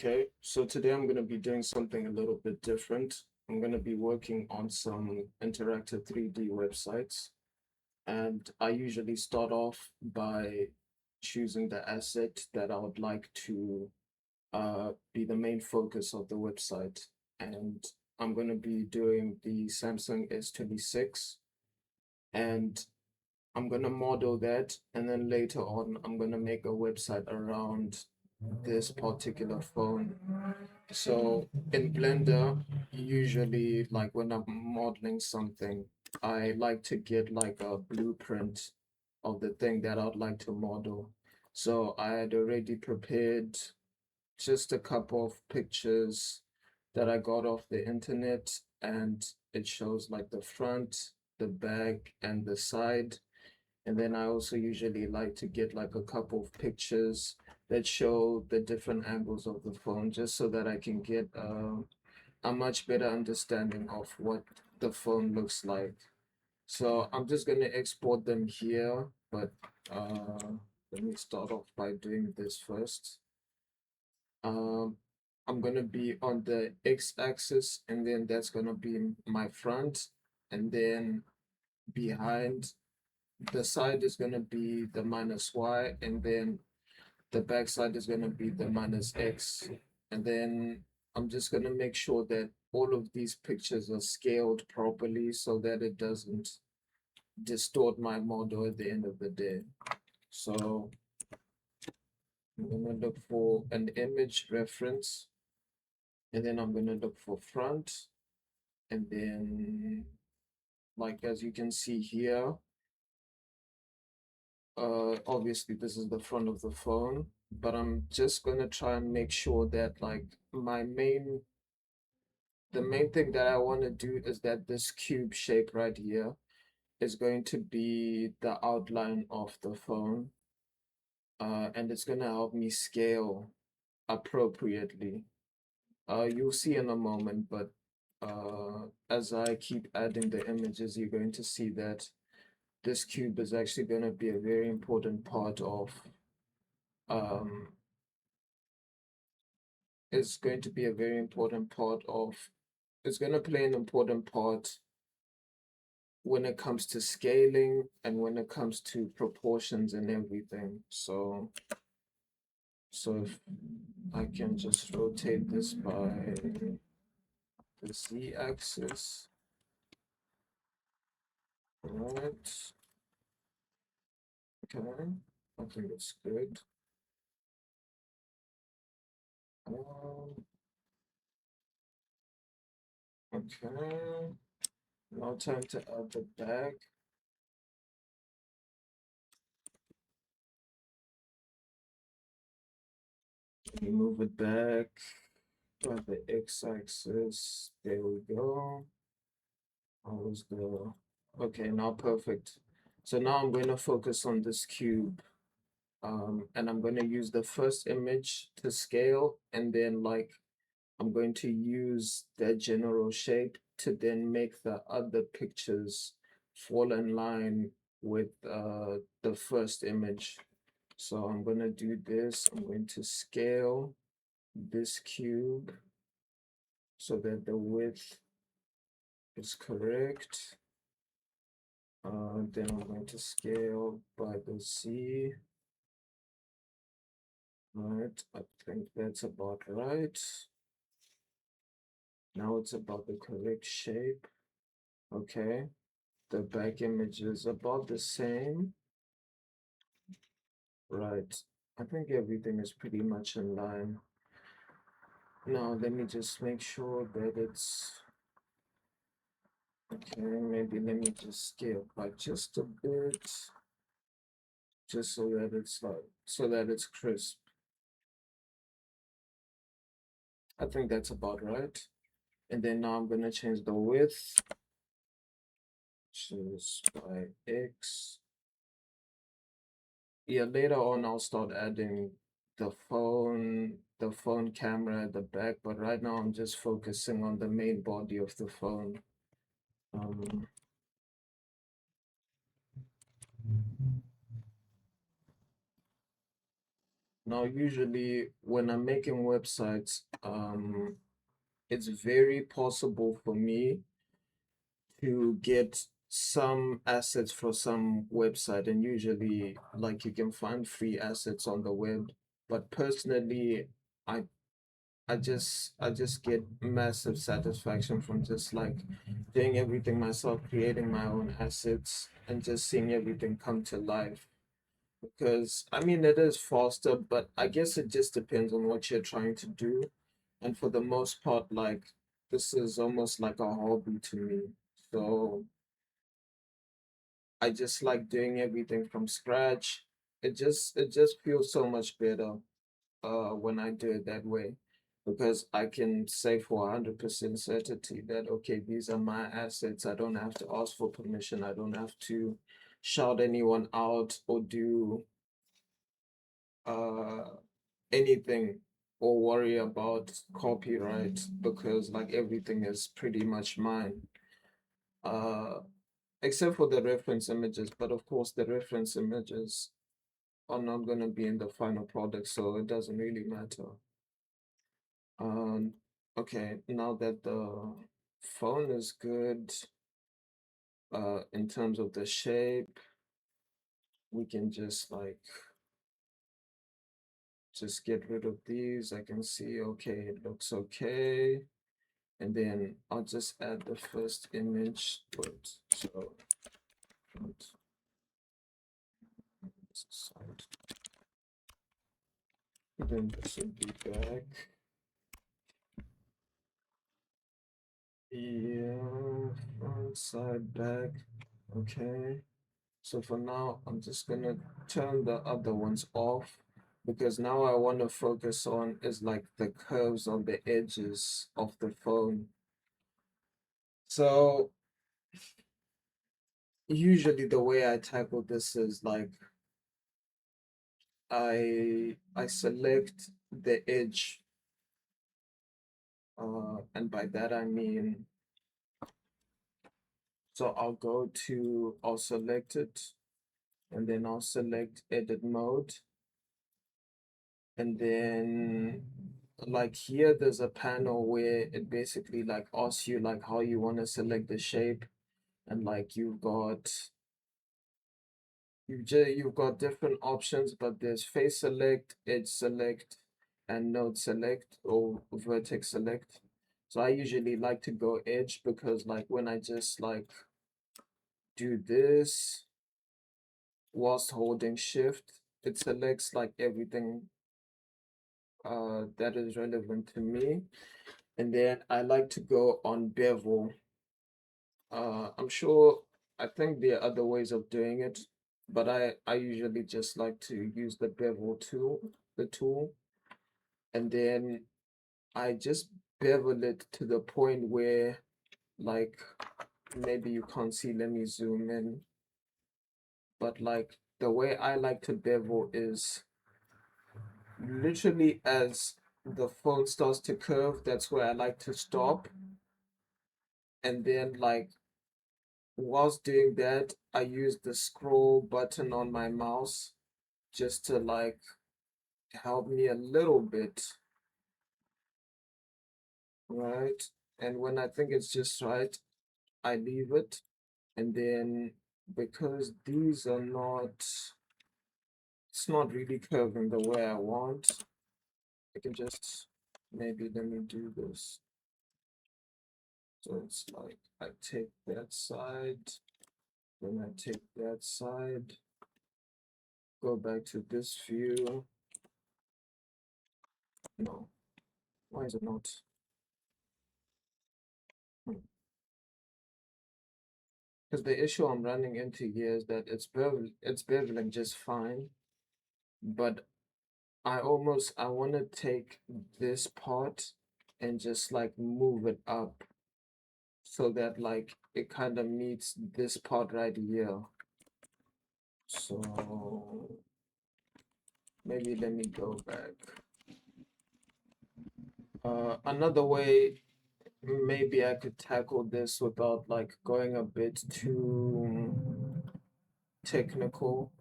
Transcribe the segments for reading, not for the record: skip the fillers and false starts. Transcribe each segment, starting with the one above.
Okay, so today I'm going to be doing something a little bit different. I'm going to be working on some interactive 3D websites, and I usually start off by choosing the asset that I would like to be the main focus of the website. And I'm going to be doing the Samsung S26, and I'm going to model that, and then later on, I'm going to make a website around this particular phone. So in Blender, usually like when I'm modeling something, I like to get like a blueprint of the thing that I'd like to model. So I had already prepared just a couple of pictures that I got off the internet, and it shows like the front, the back, and the side. And then I also usually like to get like a couple of pictures that show the different angles of the phone, just so that I can get a much better understanding of what the phone looks like. So I'm just going to export them here, but let me start off by doing this first. Um, I'm going to be on the x-axis, and then that's going to be my front, and then behind the side is going to be the minus y, and then the back side is going to be the minus x. And then I'm just going to make sure that all of these pictures are scaled properly so that it doesn't distort my model at the end of the day. So I'm going to look for an image reference, and then I'm going to look for front, and then like as you can see here, obviously this is the front of the phone, but I'm just gonna try and make sure that like the main thing that I want to do is that this cube shape right here is going to be the outline of the phone, and it's gonna help me scale appropriately. You'll see in a moment, but as I keep adding the images, you're going to see that this cube is actually going to be a very important part of um, is going to be a very important part of, it's going to play an important part when it comes to scaling and when it comes to proportions and everything. So if I can just rotate this by the z-axis, right? Okay, I think it's good. Okay, now time to add the back. You move it back by the x-axis. There we go. Always the okay, now perfect. So now I'm going to focus on this cube, and I'm going to use the first image to scale, and then like I'm going to use that general shape to then make the other pictures fall in line with the first image. So I'm going to do this. I'm going to scale this cube so that the width is correct. Then I'm going to scale by the Z. Right, I think that's about right. Now it's about the correct shape. Okay, the back image is about the same. Right, I think everything is pretty much in line. Now let me just make sure that it's okay. Maybe let me just scale by just a bit, just so that it's like crisp. I think that's about right. And then now I'm gonna change the width, choose by X. Yeah, later on I'll start adding the phone camera at the back, but right now I'm just focusing on the main body of the phone. Um, Now, usually when I'm making websites, it's very possible for me to get some assets for some website, and usually like you can find free assets on the web. But personally, I I just get massive satisfaction from just like doing everything myself, creating my own assets and just seeing everything come to life. Because I mean it is faster, but I guess it just depends on what you're trying to do. And for the most part, like this is almost like a hobby to me. So I just like doing everything from scratch. It just feels so much better when I do it that way, because I can say for 100% certainty that okay, these are my assets. I don't have to ask for permission. I don't have to shout anyone out or do uh anything or worry about copyright, because like everything is pretty much mine. Uh except for the reference images, but of course the reference images are not going to be in the final product, so it doesn't really matter. Um, okay, now that the phone is good, in terms of the shape, we can just like just get rid of these. I can see, okay, it looks okay. And then I'll just add the first image, but so front, side, then this will be back. Yeah, front, side, back. Okay. So for now, I'm just gonna turn the other ones off, because now I want to focus on is like the curves on the edges of the phone. So usually the way I tackle this is like I select the edge, and by that I mean, so I'll select it, and then I'll select edit mode, and then like here there's a panel where it basically like asks you like how you want to select the shape, and like you've got different options, but there's face select, edge select, and node select or vertex select. So I usually like to go edge, because like when I just like do this whilst holding shift, it selects like everything that is relevant to me. And then I like to go on bevel. I'm sure, I think there are other ways of doing it, but I usually just like to use the bevel tool, the tool, and then I just bevel it to the point where like maybe you can't see, let me zoom in, but like the way I like to bevel is literally as the phone starts to curve, that's where I like to stop. And then like whilst doing that, I use the scroll button on my mouse just to like help me a little bit, right? And when I think it's just right, I leave it. And then because these are not, it's not really curving the way I want, I can just maybe let me do this. So it's like I take that side, then I take that side, go back to this view. No, why is it not? Because the issue I'm running into here is that it's beveling just fine, but I want to take this part and just like move it up so that like it kind of meets this part right here. So maybe let me go back. Another way maybe I could tackle this without like going a bit too technical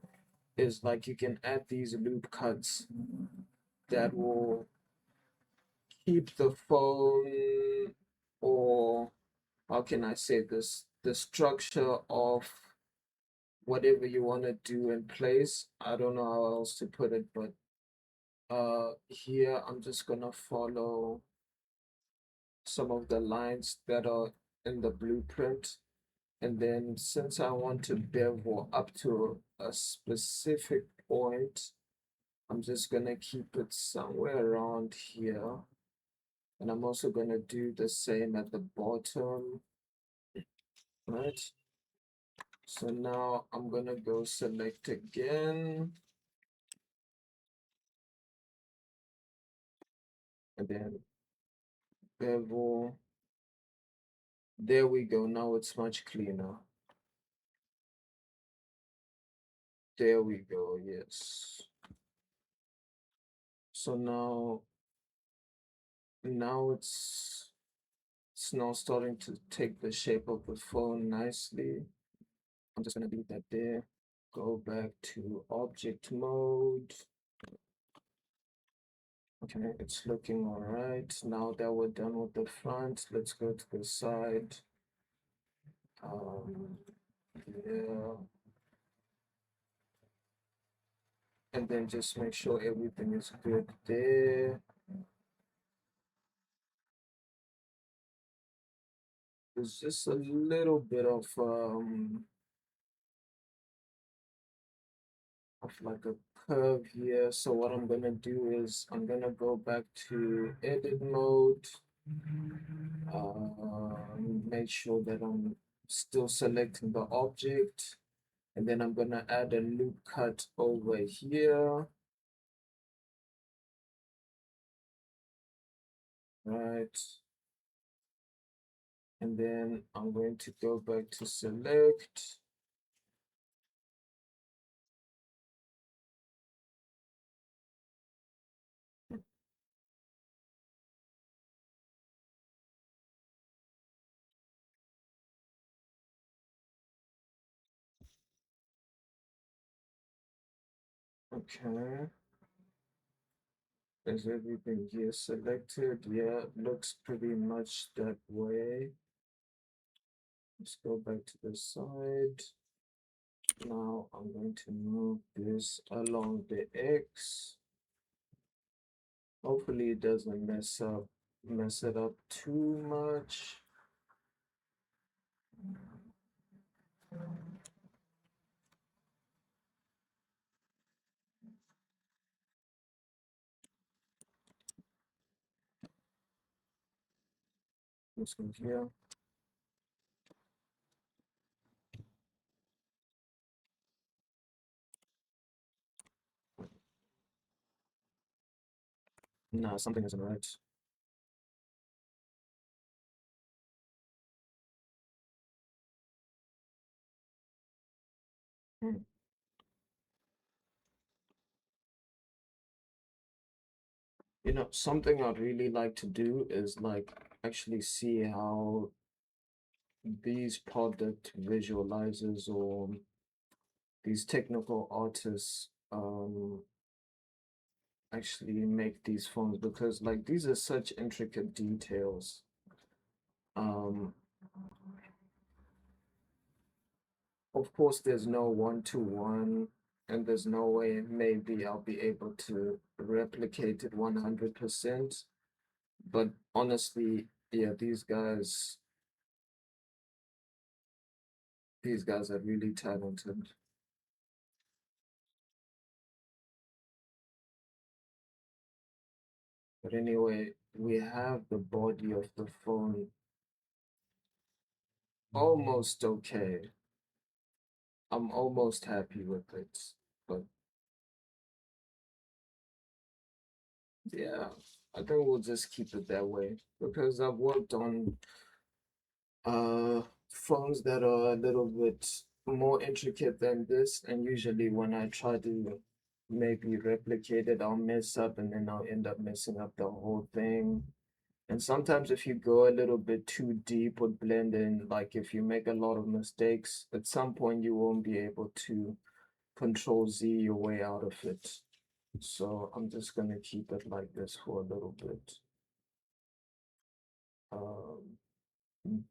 is like you can add these loop cuts. that will keep the phone, or how can I say this, the structure of whatever you want to do in place. I don't know how else to put it, but here I'm just gonna follow some of the lines that are in the blueprint. And then since I want to bevel up to a specific point, I'm just gonna keep it somewhere around here. And I'm also gonna do the same at the bottom, right? So now I'm gonna go select again. And then bevel. There we go. Now it's much cleaner. There we go. Yes. So now it's now starting to take the shape of the phone nicely. I'm just gonna leave that there. Go back to object mode. Okay, it's looking all right. Now that we're done with the front, let's go to the side. Yeah. And then just make sure everything is good there. There's just a little bit of like a curve here. So what I'm gonna do is I'm gonna go back to edit mode. Make sure that I'm still selecting the object, and then I'm gonna add a loop cut over here. Right. And then I'm going to go back to select. Okay. Is everything here selected? Yeah, it looks pretty much that way. Let's go back to the side. Now I'm going to move this along the X. Hopefully it doesn't mess it up too much. Let's go here. Nah, something isn't right. Hmm. You know, something I'd really like to do is like actually see how these product visualizers or these technical artists actually make these phones, because like these are such intricate details. Um, of course, there's no one-to-one, and there's no way maybe I'll be able to replicate it 100%. But honestly, yeah, these guys are really talented. But anyway, we have the body of the phone almost okay. I'm almost happy with it. But yeah, I think we'll just keep it that way because I've worked on phones that are a little bit more intricate than this, and usually when I try to maybe replicate it, I'll mess up and then I'll end up messing up the whole thing. And sometimes if you go a little bit too deep with blending, like if you make a lot of mistakes, at some point you won't be able to control Z your way out of it. So I'm just gonna keep it like this for a little bit. Um,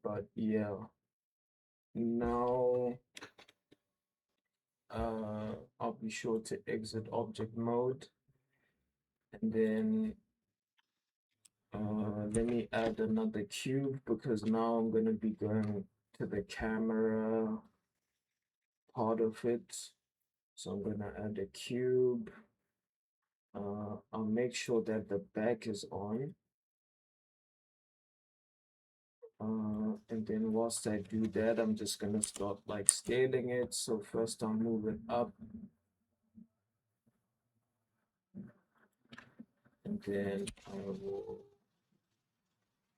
but yeah, now I'll be sure to exit object mode, and then let me add another cube because now I'm gonna be going to the camera part of it. So I'm gonna add a cube. I'll make sure that the back is on. And then whilst I do that, I'm just gonna start like scaling it. So first I'll move it up, and then I will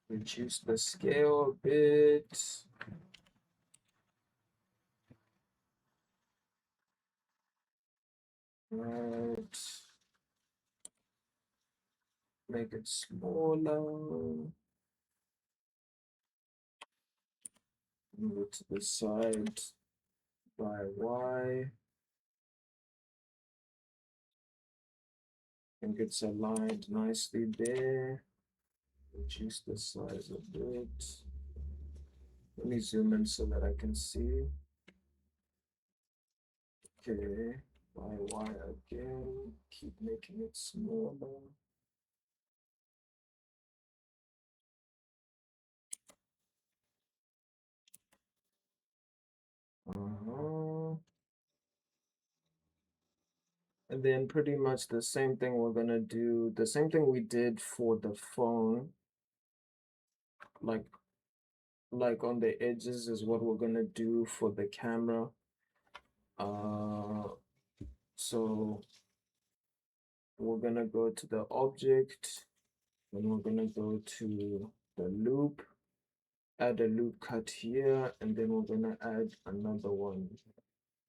reduce the scale a bit. Right, make it smaller. Move it to the side by Y. I think it's aligned nicely there. Reduce the size a bit. Let me zoom in so that I can see. Okay, by Y again. Keep making it smaller. Uh-huh. And then pretty much the same thing we're gonna do, the same thing we did for the phone, like on the edges is what we're gonna do for the camera. Uh, so we're gonna go to the object, then we're gonna go to the loop, add a loop cut here, and then we're gonna add another one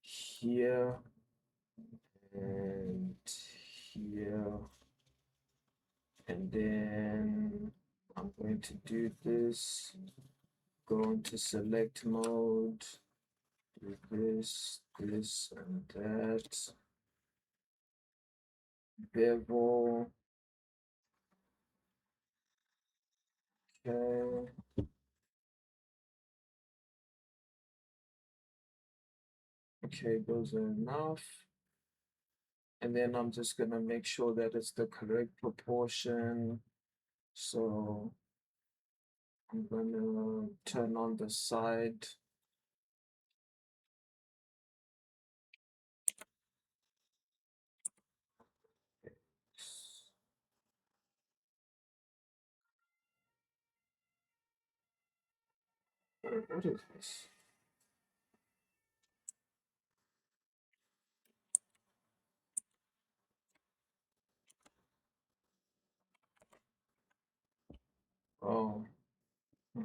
here and here. And then I'm going to do this, go into select mode, do this, this, and that. Bevel. Okay. Okay, those are enough. And then I'm just gonna make sure that it's the correct proportion. So I'm gonna turn on the side. What is this? Oh, hmm.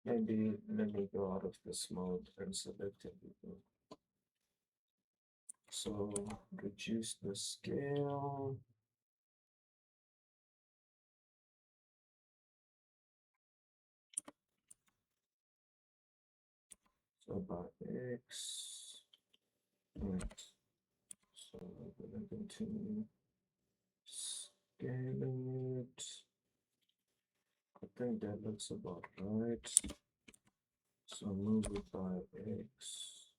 Maybe let me go out of this mode and select everything. So reduce the scale. So by X. Right. So we're gonna continue scaling it. I think that looks about right. So move it by X.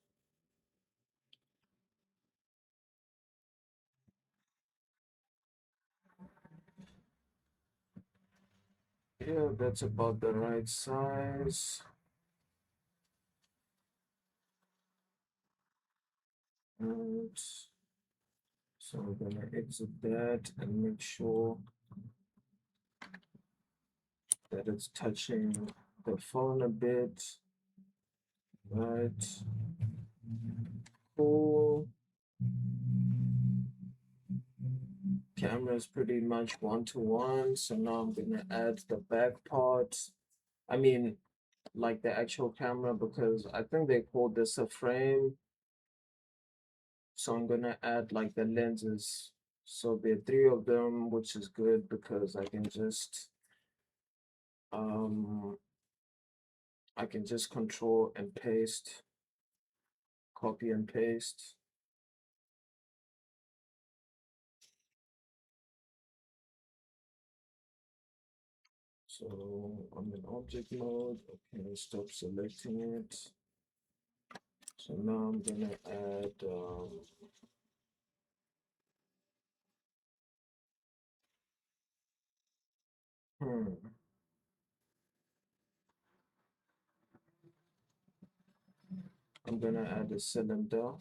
Yeah, that's about the right size. And so we're gonna exit that and make sure that it's touching the phone a bit. Right. Cool. Camera is pretty much one-to-one. So now I'm gonna add the back part. I mean, like the actual camera because I think they called this a frame. So I'm gonna add like the lenses. So there are three of them, which is good because um I can just control and paste copy and paste. So I'm in object mode. Okay, stop selecting it. So now I'm gonna add hmm, I'm gonna add a cylinder,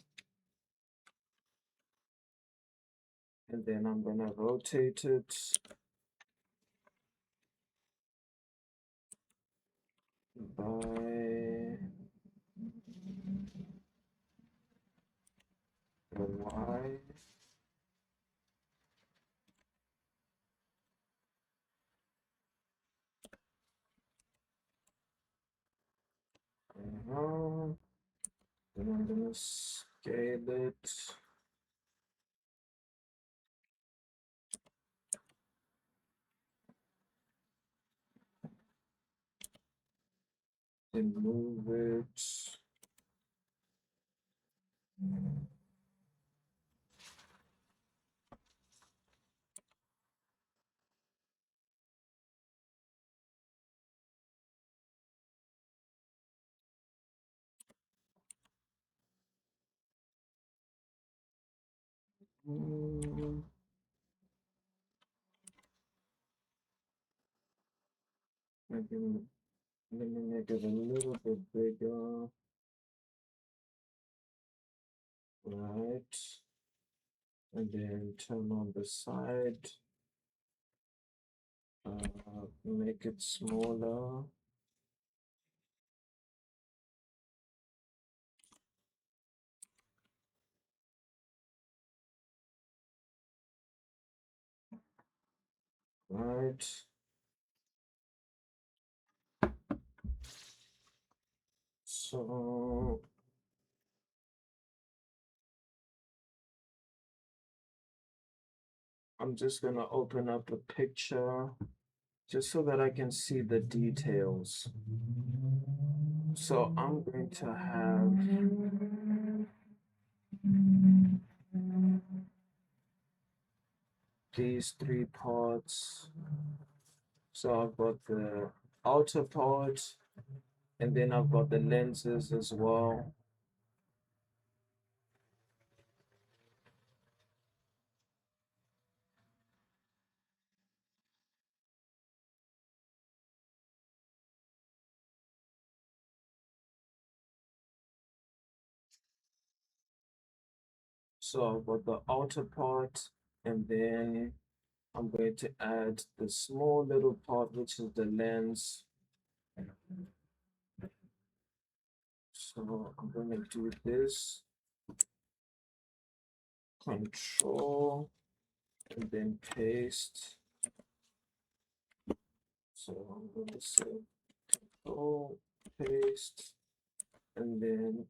and then I'm gonna rotate it by the Y. Then I'm gonna scale it. Then move it. Mm, maybe let me make it a little bit bigger, right? And then turn on the side, make it smaller. Right. So I'm just gonna open up a picture just so that I can see the details. So I'm going to have these three parts. So I've got the outer part, and then I've got the lenses as well. So I've got the outer part, and then I'm going to add the small little part, which is the lens. So I'm going to do this, control, and then paste. So I'm going to say control, paste, and then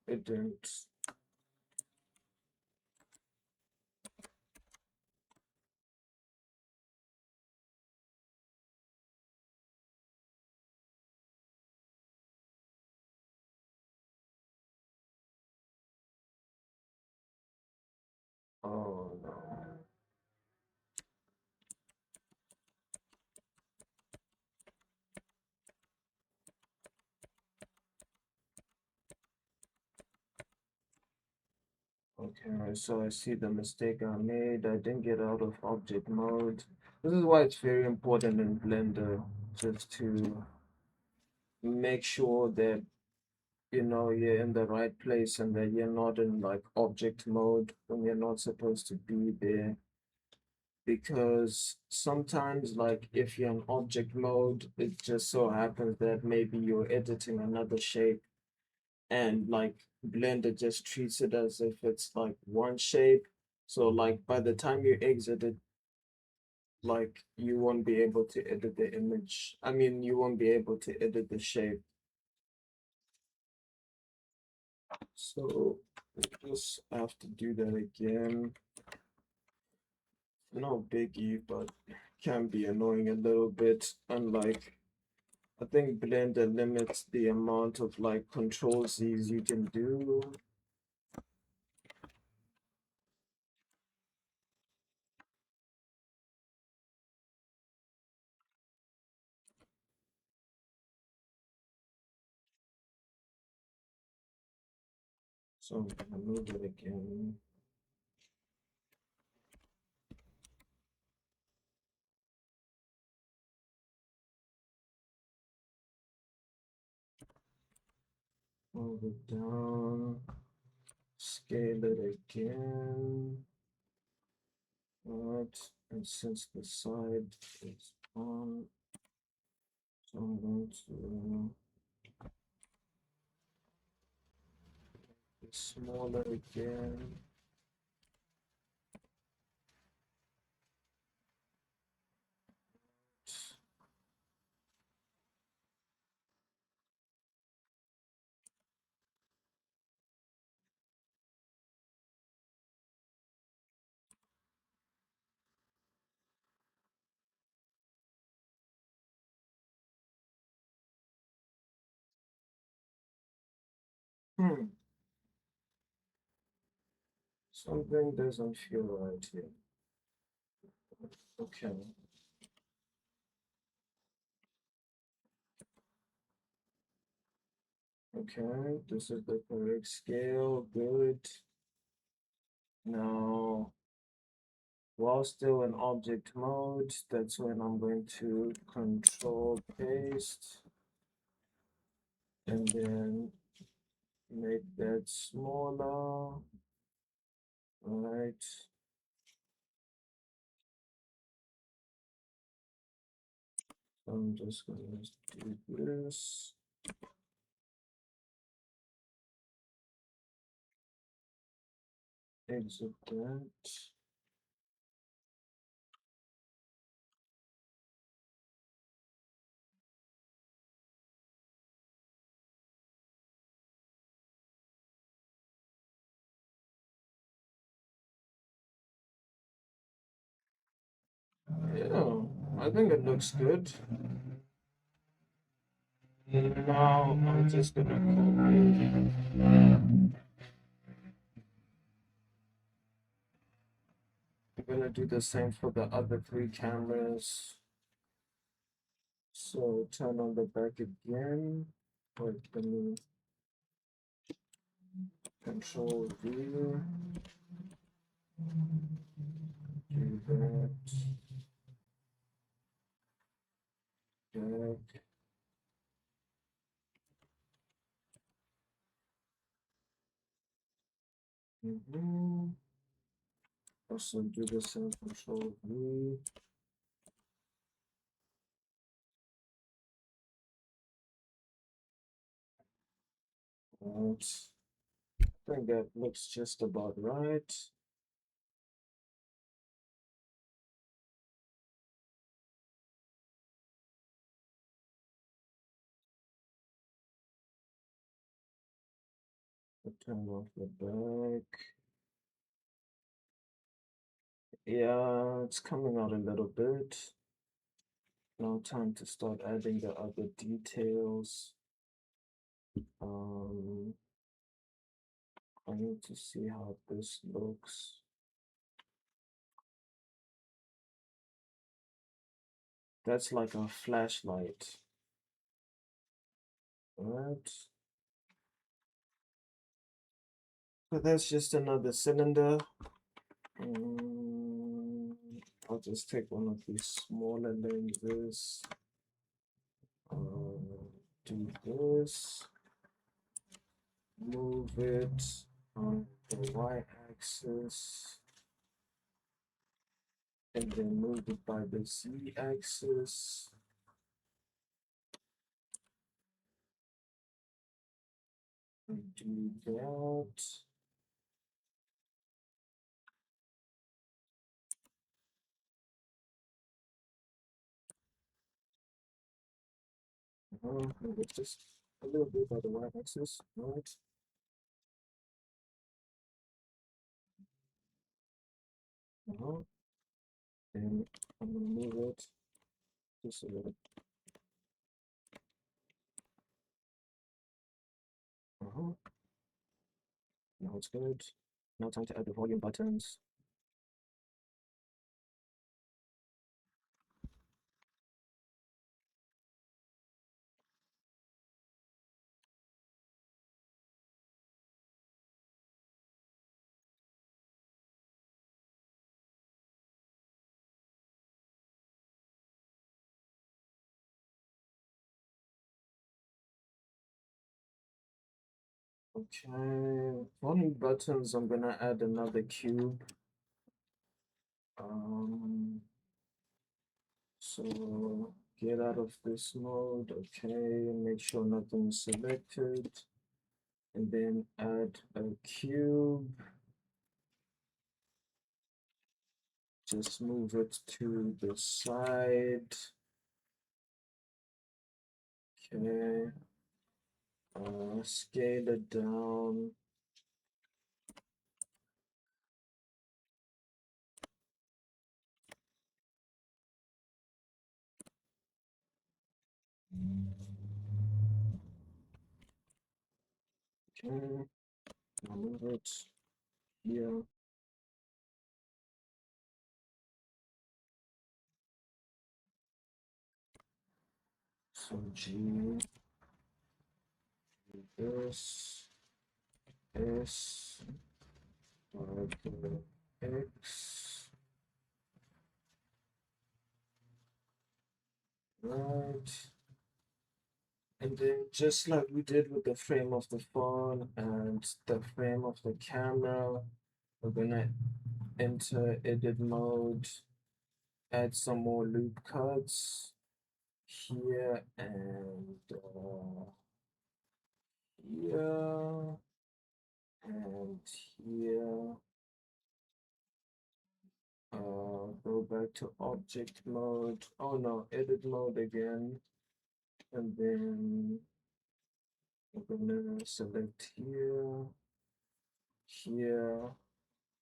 it didn't. Oh no. Okay, so I see the mistake I made. I didn't get out of object mode. This is why it's very important in Blender just to make sure that you're in the right place and that you're not in like object mode when you're not supposed to be there. Because sometimes, like if you're in object mode, it just so happens that maybe you're editing another shape and like Blender just treats it as if it's like one shape. So like by the time you exit it, like you won't be able to edit the image. I mean, you won't be able to edit the shape. So just have to do that again. No biggie, but can be annoying a little bit, unlike I think Blender limits the amount of like control Z's you can do. So I'm gonna move it again. Move it down. Scale it again. Alright, and since the side is on, so I'm going to be smaller again. Hmm, something doesn't feel right here. Okay. Okay, this is the correct scale. Good. Now, while still in object mode, that's when I'm going to control paste and then make that smaller. Right. I'm just gonna do this. Exit that. Yeah, I think it looks good. Now I'm just gonna copy. I'm gonna do the same for the other three cameras. So turn on the back again. Wait, let me control V. Do that. Back. Also do the same control V. Right. I think that looks just about right. Turn off the back. Yeah, it's coming out a little bit. Now time to start adding the other details. I need to see how this looks. That's like a flashlight, right? So that's just another cylinder. I'll just take one of these smaller lenses. Do this. Move it on the y-axis. And then move it by the z-axis. And do that. Move it just a little bit by the y-axis, right? And I'm gonna move it just a little. Now it's good. Now time to add the volume buttons. Okay, volume buttons, I'm gonna add another cube. So get out of this mode, okay, make sure nothing's selected, and then add a cube. Just move it to the side. Okay, scale it down. Okay, I'll move it here. So G, this, S, X, right. And then just like we did with the frame of the phone and the frame of the camera, we're gonna enter edit mode, add some more loop cuts here and here and here. Go back to object mode. Oh no, edit mode again. And then we're gonna select here, here,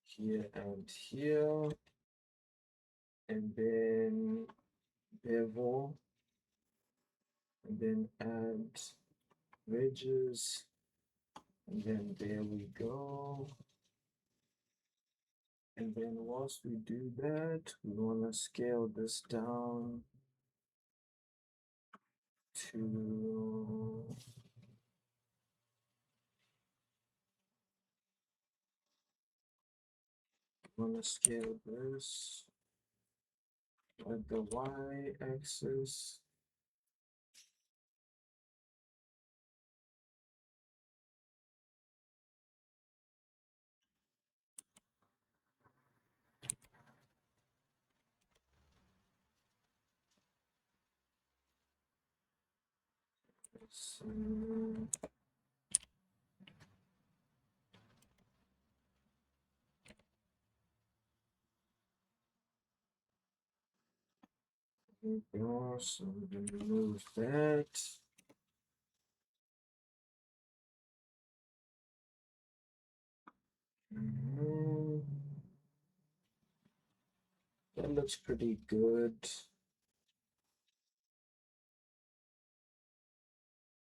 here, and here. And then bevel, and then add ridges, and then there we go. And then once we do that, we want to scale this down to want to scale this at the y-axis. So, so we're going to remove that. Mhm. That looks pretty good.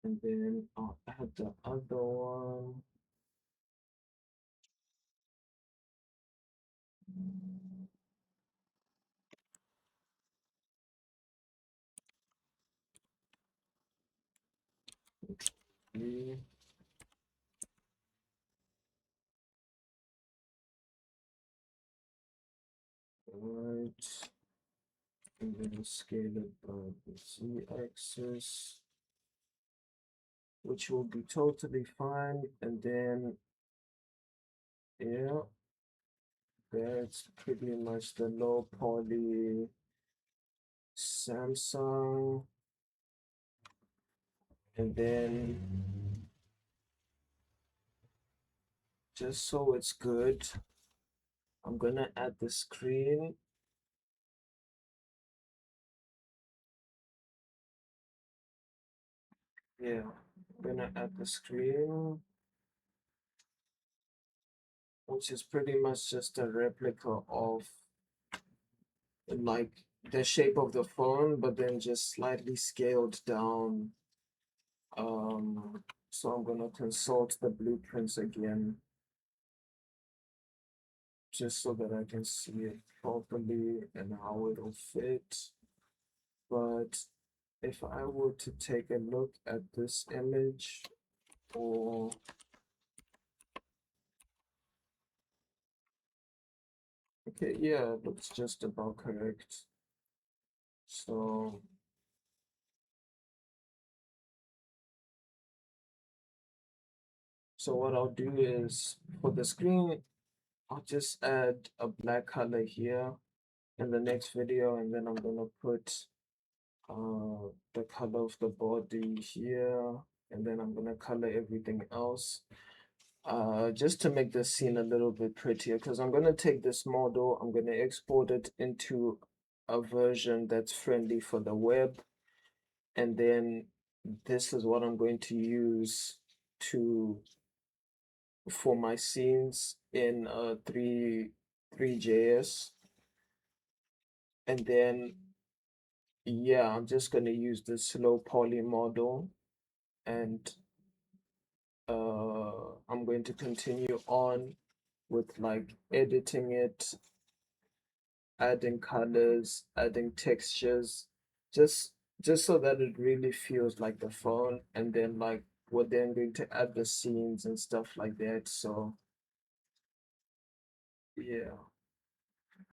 And then I'll add the other one. Okay. Right, and then scale it by the z-axis, which will be totally fine. And then, yeah, that's pretty much the low poly Samsung. And then, just so it's good, I'm gonna add the screen. Yeah, I'm gonna add the screen, which is pretty much just a replica of like the shape of the phone, but then just slightly scaled down. So I'm gonna consult the blueprints again, just so that I can see it properly and how it'll fit. But if I were to take a look at this image, or okay, yeah, it looks just about correct. So what I'll do is for the screen, I'll just add a black color here in the next video, and then I'm gonna put the color of the body here, and then I'm gonna color everything else just to make the scene a little bit prettier, because I'm gonna take this model, I'm gonna export it into a version that's friendly for the web, and then this is what I'm going to use to for my scenes in 3JS. And then yeah, I'm just gonna use the slow poly model, and I'm going to continue on with like editing it, adding colors, adding textures, just just so that it really feels like the phone. And then like we're then going to add the scenes and stuff like that. So yeah.